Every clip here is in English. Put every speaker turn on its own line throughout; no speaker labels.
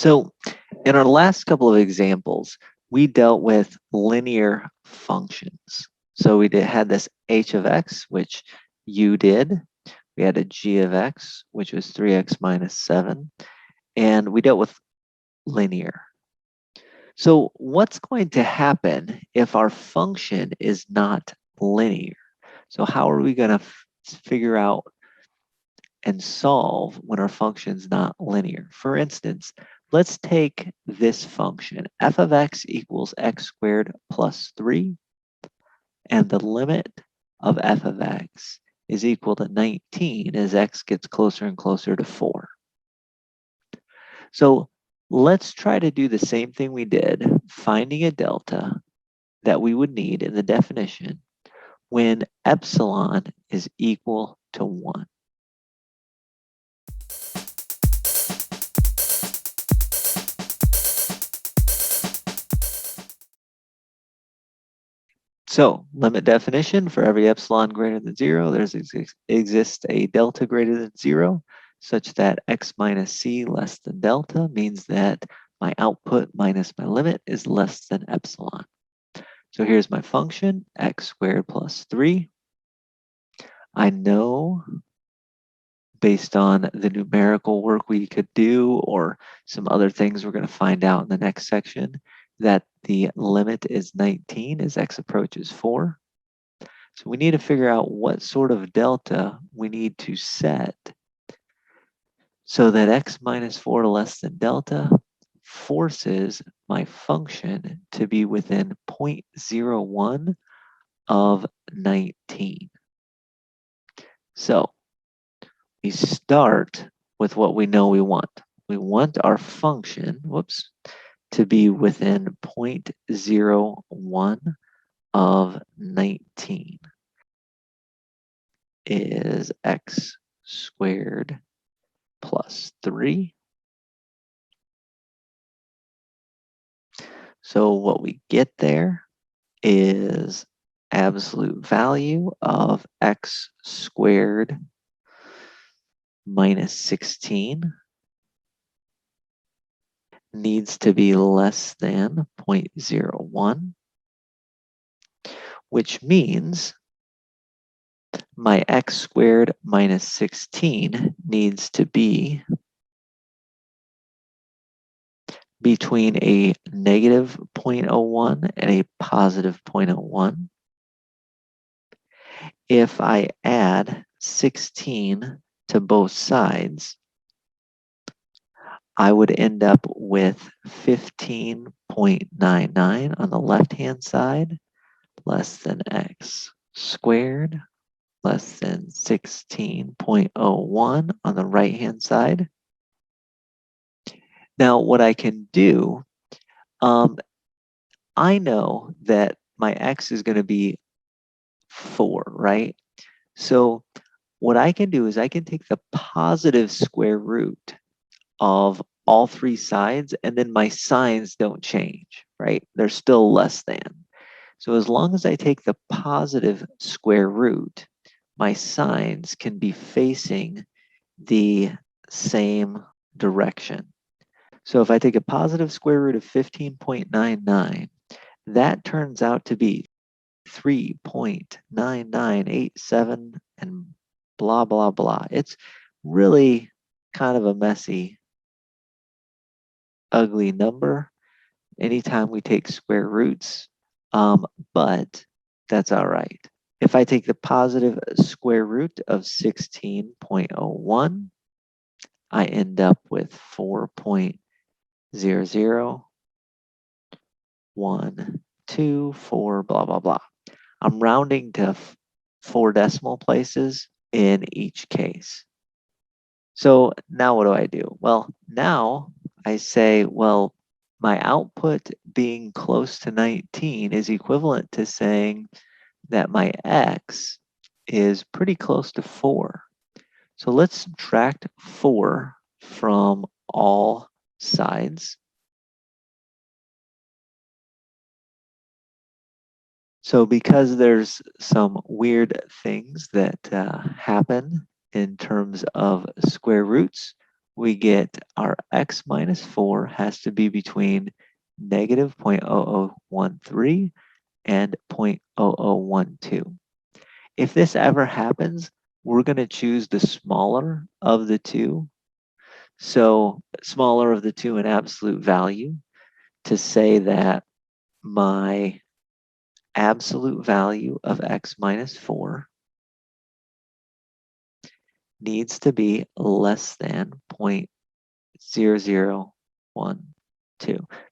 So in our last couple of examples, we dealt with linear functions. So had this h of x, which you did. We had a g of x, which was 3x minus 7. And we dealt with linear. So what's going to happen if our function is not linear? So how are we going to figure out and solve when our function's not linear? For instance, let's take this function, f of x equals x squared plus 3, and the limit of f of x is equal to 19 as x gets closer and closer to 4. So let's try to do the same thing we did, finding a delta that we would need in the definition when epsilon is equal to 1. So limit definition, for every epsilon greater than 0, there exists a delta greater than 0, such that x minus c less than delta means that my output minus my limit is less than epsilon. So here's my function, x squared plus 3. I know, based on the numerical work we could do or some other things we're going to find out in the next section, that the limit is 19 as x approaches 4. So we need to figure out what sort of delta we need to set so that x minus 4 less than delta forces my function to be within 0.01 of 19. So we start with what we know we want. We want our function, to be within 0.01 of 19. Is x squared plus 3. So what we get there is absolute value of x squared minus 16 needs to be less than 0.01, which means my x squared minus 16 needs to be between a negative 0.01 and a positive 0.01. If I add 16 to both sides, I would end up with 15.99 on the left-hand side, less than x squared, less than 16.01 on the right-hand side. Now, what I can do, I know that my x is going to be 4, right? So what I can do is I can take the positive square root of all three sides, and then my signs don't change, right? They're still less than. So as long as I take the positive square root, my signs can be facing the same direction. So if I take a positive square root of 15.99, that turns out to be 3.9987 and blah, blah, blah. It's really kind of a messy, ugly number anytime we take square roots, but that's all right. If I take the positive square root of 16.01, I end up with 4.00124, blah, blah, blah. I'm rounding to 4 decimal places in each case. So now what do? Well, now I say, well, my output being close to 19 is equivalent to saying that my x is pretty close to 4. So let's subtract 4 from all sides. So because there's some weird things that happen in terms of square roots, we get our x minus 4 has to be between negative 0.0013 and 0.0012. If this ever happens, we're going to choose the smaller of the two. So smaller of the two in absolute value to say that my absolute value of x minus 4 needs to be less than 0.0012.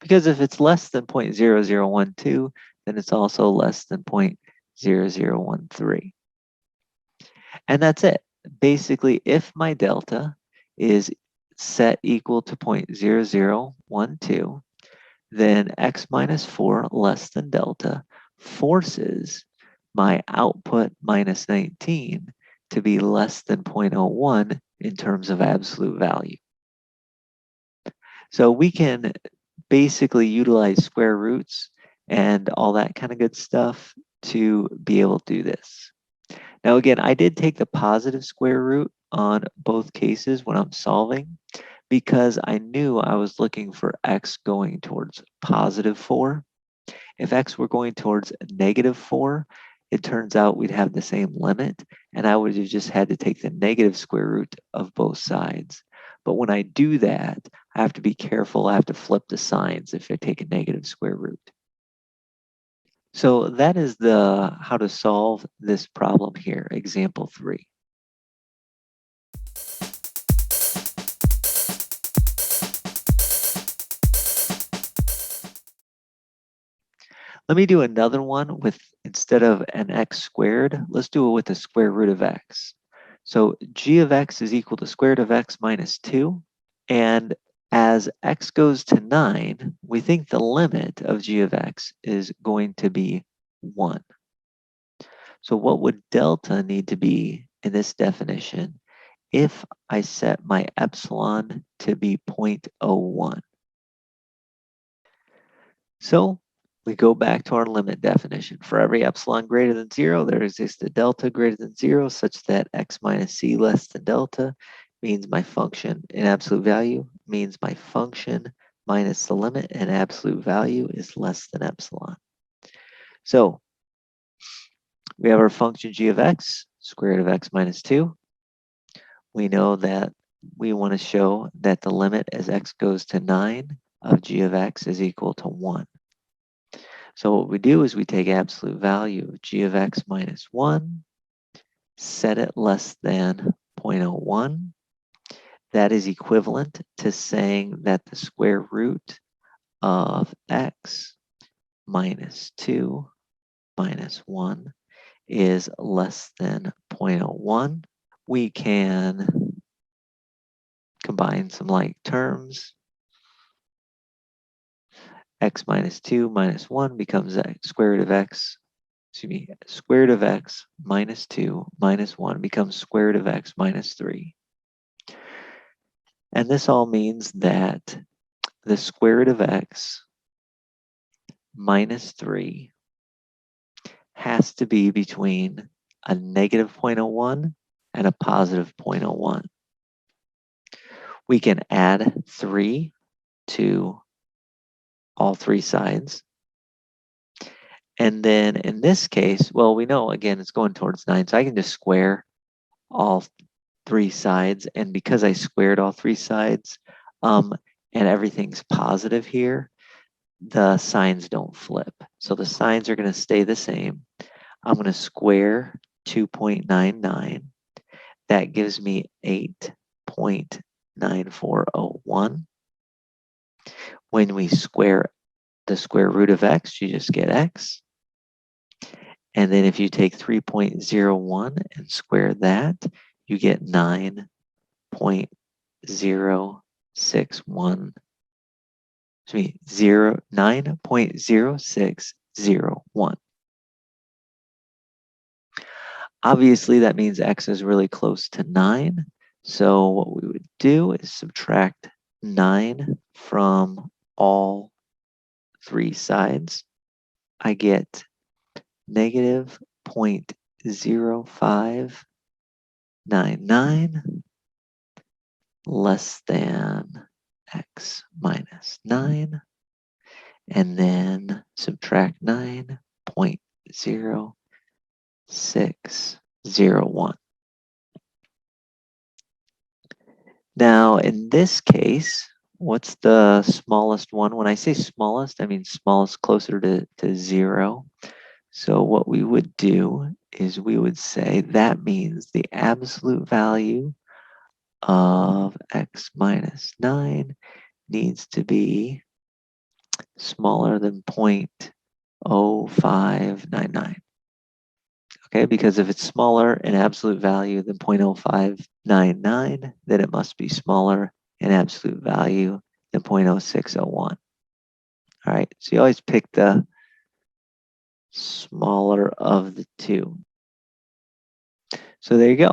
Because if it's less than 0.0012, then it's also less than 0.0013. And that's it. Basically, if my delta is set equal to 0.0012, then x minus 4 less than delta forces my output minus 19 to be less than 0.01 in terms of absolute value. So we can basically utilize square roots and all that kind of good stuff to be able to do this. Now again, I did take the positive square root on both cases when I'm solving because I knew I was looking for x going towards positive 4. If x were going towards negative 4, it turns out we'd have the same limit, and I would have just had to take the negative square root of both sides. But when I do that, I have to be careful. I have to flip the signs if I take a negative square root. So that is how to solve this problem here, example 3. Let me do another one with, instead of an x squared, let's do it with the square root of x. So g of x is equal to square root of x minus 2. And as x goes to 9, we think the limit of g of x is going to be 1. So what would delta need to be in this definition if I set my epsilon to be 0.01? So we go back to our limit definition. For every epsilon greater than 0, there exists a delta greater than 0 such that x minus c less than delta means my function in absolute value means my function minus the limit in absolute value is less than epsilon. So we have our function g of x, square root of x minus 2. We know that we want to show that the limit as x goes to 9 of g of x is equal to 1. So what we do is we take absolute value of g of x minus 1, set it less than 0.01. That is equivalent to saying that the square root of x minus 2 minus 1 is less than 0.01. We can combine some like terms. X minus 2 minus 1 becomes square root of x. Excuse me, square root of x minus 2 minus 1 becomes square root of x minus 3. And this all means that the square root of x minus 3 has to be between a negative 0.01 and a positive 0.01. We can add 3 to all three sides. And then in this case, well, we know, again, it's going towards 9, so I can just square all three sides. And because I squared all three sides and everything's positive here, the signs don't flip. So the signs are going to stay the same. I'm going to square 2.99. That gives me 8.9401. When we square the square root of x, you just get x. And then if you take 3.01 and square that, you get 9.061. Excuse me, 9.0601. Obviously, that means x is really close to 9. So what we would do is subtract 9 from all three sides. I get negative 0.0599. less than x minus 9, and then subtract 9.0601. Now, in this case, what's the smallest one? When I say smallest, I mean smallest closer to 0. So what we would do is we would say that means the absolute value of x minus 9 needs to be smaller than 0.0599. Okay, because if it's smaller in absolute value than 0.0599, then it must be smaller in absolute value than 0.0601. All right, so you always pick the smaller of the two. So there you go.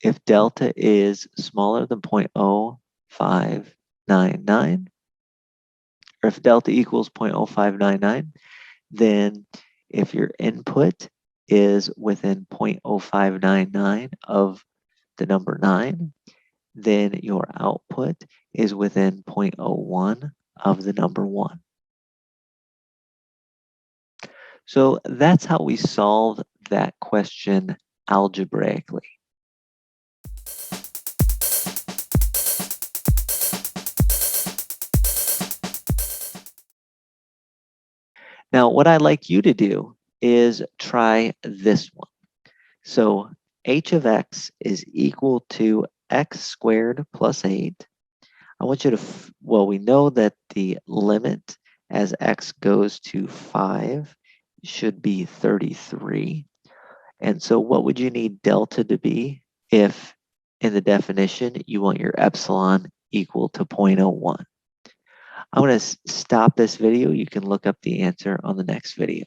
If delta is smaller than 0.0599, or if delta equals 0.0599, then if your input is within 0.0599 of the number 9, then your output is within 0.01 of the number 1. So that's how we solve that question algebraically. Now, what I'd like you to do is try this one. So h of x is equal to x squared plus 8. I want you to, well, we know that the limit as x goes to 5 should be 33. And so what would you need delta to be if in the definition you want your epsilon equal to 0.01? I'm going to stop this video. You can look up the answer on the next video.